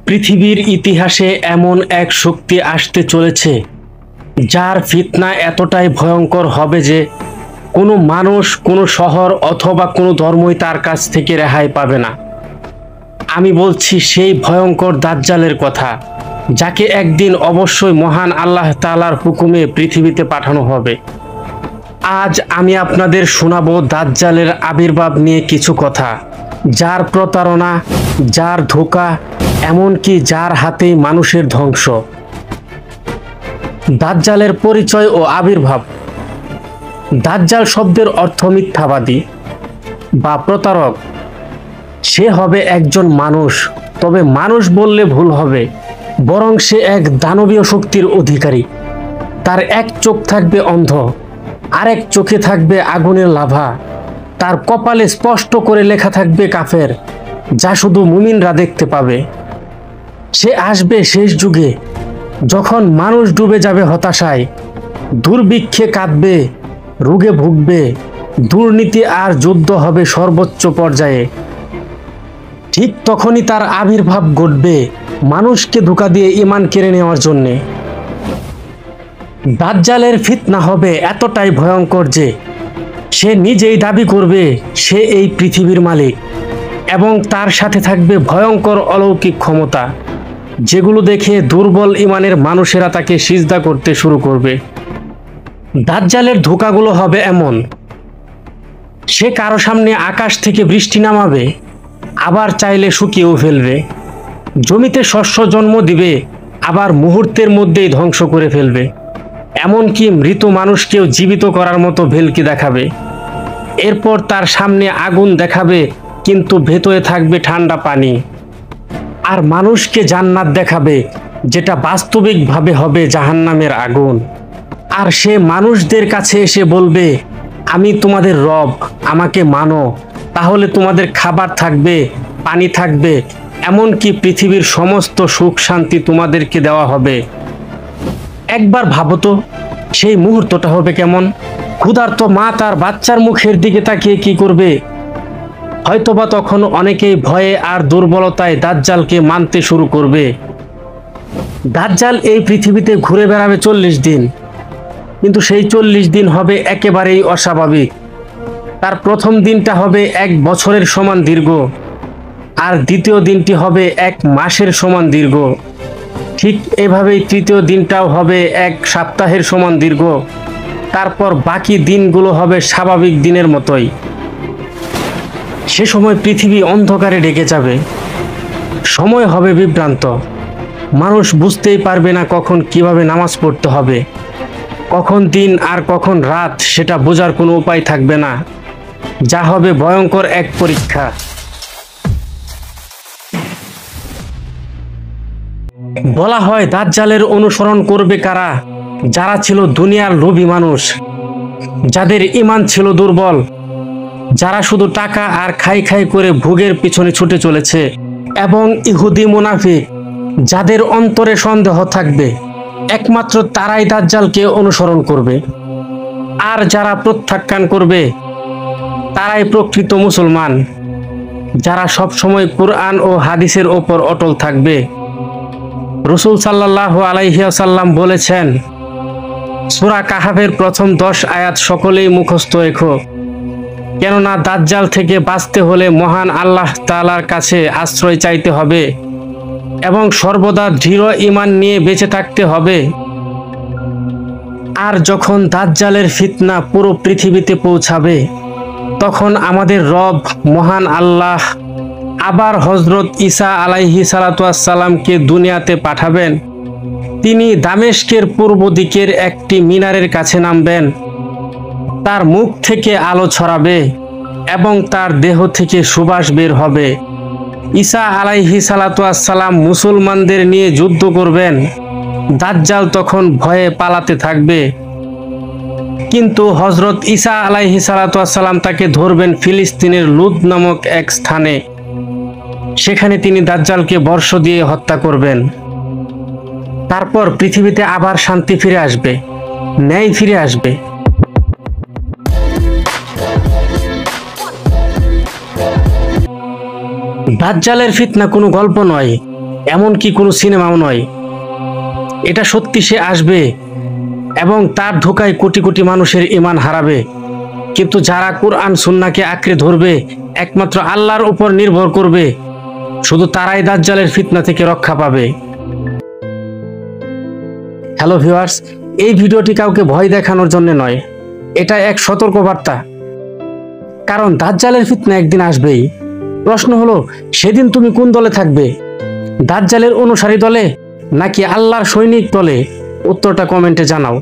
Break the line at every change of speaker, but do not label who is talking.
পৃথিবীর ইতিহাসে এমন এক শক্তি আসতে চলেছে যার ফিতনা এতটাই ভয়ঙ্কর হবে যে কোনো মানুষ, কোনো শহর অথবা কোনো ধর্মই তার কাছ থেকে রেহাই পাবে না। আমি বলছি সেই ভয়ঙ্কর দাজ্জালের কথা, যাকে একদিন অবশ্যই মহান আল্লাহ তাআলার হুকুমে পৃথিবীতে পাঠানো হবে। আজ আমি আপনাদের শোনাবো দাজ্জালের আবির্ভাব নিয়ে কিছু কথা, যার প্রতারণা, যার ধোঁকা, এমনকি যার হাতেই মানুষের ধ্বংস। দাজ্জালের পরিচয় ও আবির্ভাব। দাজ্জাল শব্দের অর্থ মিথ্যাবাদী বা প্রতারক। সে হবে একজন মানুষ, তবে মানুষ বললে ভুল হবে, বরং সে এক দানবীয় শক্তির অধিকারী। তার এক চোখ থাকবে অন্ধ, আরেক চোখে থাকবে আগুনের লাভা। তার কপালে স্পষ্ট করে লেখা থাকবে কাফের, যা শুধু মুমিনরা দেখতে পাবে। সে আসবে শেষ যুগে, যখন মানুষ ডুবে যাবে হতাশায়, দুর্ভিক্ষে কাঁদবে, রোগে ভুগবে, দুর্নীতি আর যুদ্ধ হবে সর্বোচ্চ পর্যায়ে। ঠিক তখনই তার আবির্ভাব ঘটবে, মানুষকে ধোঁকা দিয়ে ঈমান কেড়ে নেওয়ার জন্যে। দাজ্জালের ফিতনা হবে এতটাই ভয়ঙ্কর যে সে নিজেই দাবি করবে সে এই পৃথিবীর মালিক, এবং তার সাথে থাকবে ভয়ঙ্কর অলৌকিক ক্ষমতা, যেগুলো দেখে দুর্বল ঈমানের মানুষেরা তাকে সিজদা করতে শুরু করবে। দাজ্জালের ধোঁকাগুলো হবে এমন: সে কারো সামনে আকাশ থেকে বৃষ্টি নামাবে, আবার চাইলে শুকিয়েও ফেলবে। জমিতে শস্য জন্ম দিবে, আবার মুহূর্তের মধ্যেই ধ্বংস করে ফেলবে। এমনকি মৃত মানুষকেও জীবিত করার মতো ভেলকি দেখাবে। এরপর তার সামনে আগুন দেখাবে, কিন্তু ভেতরে থাকবে ঠান্ডা পানি। আর মানুষকে জান্নাত দেখাবে, যেটা বাস্তবিকভাবে হবে জাহান্নামের আগুন। আর সে মানুষদের কাছে এসে বলবে, আমি তোমাদের রব, আমাকে মানো, তাহলে তোমাদের খাবার থাকবে, পানি থাকবে, এমনকি পৃথিবীর সমস্ত সুখ শান্তি তোমাদেরকে দেওয়া হবে। একবার ভাবো তো, সেই মুহূর্তটা হবে কেমন? ক্ষুধার্ত মা তার বাচ্চার মুখের দিকে তাকিয়ে কি করবে? হয়তোবা তখন অনেকেই ভয়ে আর দুর্বলতায় দাজ্জালকে মানতে শুরু করবে। দাজ্জাল এই পৃথিবীতে ঘুরে বেড়াবে 40 দিন, কিন্তু সেই 40 দিন হবে একেবারেই অস্বাভাবিক। তার প্রথম দিনটা হবে 1 বছরের সমান দীর্ঘ, আর দ্বিতীয় দিনটি হবে 1 মাসের সমান দীর্ঘ। ঠিক এভাবেই তৃতীয় দিনটাও হবে 1 সপ্তাহের সমান দীর্ঘ। তারপর বাকি দিনগুলো হবে স্বাভাবিক দিনের মতোই। সে সময় পৃথিবী অন্ধকারে ঢেকে যাবে, সময় হবে বিভ্রান্ত। মানুষ বুঝতেই পারবে না কখন কিভাবে নামাজ পড়তে হবে, কখন দিন আর কখন রাত, সেটা বোঝার কোনো উপায় থাকবে না। যা হবে ভয়ঙ্কর এক পরীক্ষা। বলা হয় দাজ্জালের অনুসরণ করবে কারা? যারা ছিল দুনিয়ার লোভী মানুষ, যাদের ঈমান ছিল দুর্বল, যারা শুধু টাকা আর খাই খাই করে ভোগের পিছনে ছুটে চলেছে, এবং ইহুদি মুনাফিক, যাদের অন্তরে সন্দেহ থাকবে। একমাত্র তারাই দাজ্জালকে অনুসরণ করবে। আর যারা প্রত্যাখ্যান করবে, তারাই প্রকৃত মুসলমান, যারা সব সময় কুরআন ও হাদিসের ওপর অটল থাকবে। রাসূল সাল্লাল্লাহু আলাইহি ওয়াসাল্লাম বলেছেন, সূরা কাহাফের প্রথম 10 আয়াত সকলেই মুখস্থ রেখো, কেননা দাজ্জাল থেকে বাঁচতে হলে মহান আল্লাহ তাআলার কাছে আশ্রয় চাইতে হবে এবং সর্বদা দৃঢ় ঈমান নিয়ে বেঁচে থাকতে হবে। আর যখন দাজ্জালের ফিতনা পুরো পৃথিবীতে পৌঁছাবে, তখন আমাদের রব মহান আল্লাহ আবার হযরত ঈসা আলাইহিস সালাতু ওয়াস সালামকে দুনিয়াতে পাঠাবেন। তিনি দামেস্কের পূর্ব দিকের একটি মিনারের কাছে নামবেন। তার মুখ থেকে আলো ছড়াবে এবং তার দেহ থেকে সুবাস বের হবে। ঈসা আলাইহিস সালাতু ওয়াস সালাম মুসলমানদের নিয়ে যুদ্ধ করবেন। দাজ্জাল তখন ভয়ে পালাতে থাকবে, কিন্তু হযরত ঈসা আলাইহিস সালাতু ওয়াস সালাম তাকে ধরবেন ফিলিস্তিনের লুদ নামক এক স্থানে। সেখানে তিনি দাজ্জালকে বর্ষ দিয়ে হত্যা করবেন। তারপর পৃথিবীতে আবার শান্তি ফিরে আসবে, ন্যায় ফিরে আসবে। দাজ্জালের ফিতনা কোনো গল্প নয়, এমনকি কোনো সিনেমাও নয়। এটা সত্যি, সে আসবে এবং তার ধোঁকায় কোটি কোটি মানুষের ঈমান হারাবে। কিন্তু যারা কুরআন সুন্নাহকে আঁকড়ে ধরবে, একমাত্র আল্লাহর উপর নির্ভর করবে, শুধু তারাই দাজ্জালের ফিতনা থেকে রক্ষা পাবে। হ্যালো ভিউয়ার্স, এই ভিডিওটি কাউকে ভয় দেখানোর জন্য নয়, এটা এক সতর্কবার্তা। কারণ দাজ্জালের ফিতনা একদিন আসবেই। প্রশ্ন হলো, সেদিন তুমি কোন দলে থাকবে? দাজ্জালের অনুসারী দলে নাকি আল্লাহর সৈনিক দলে? উত্তরটা কমেন্টে জানাও।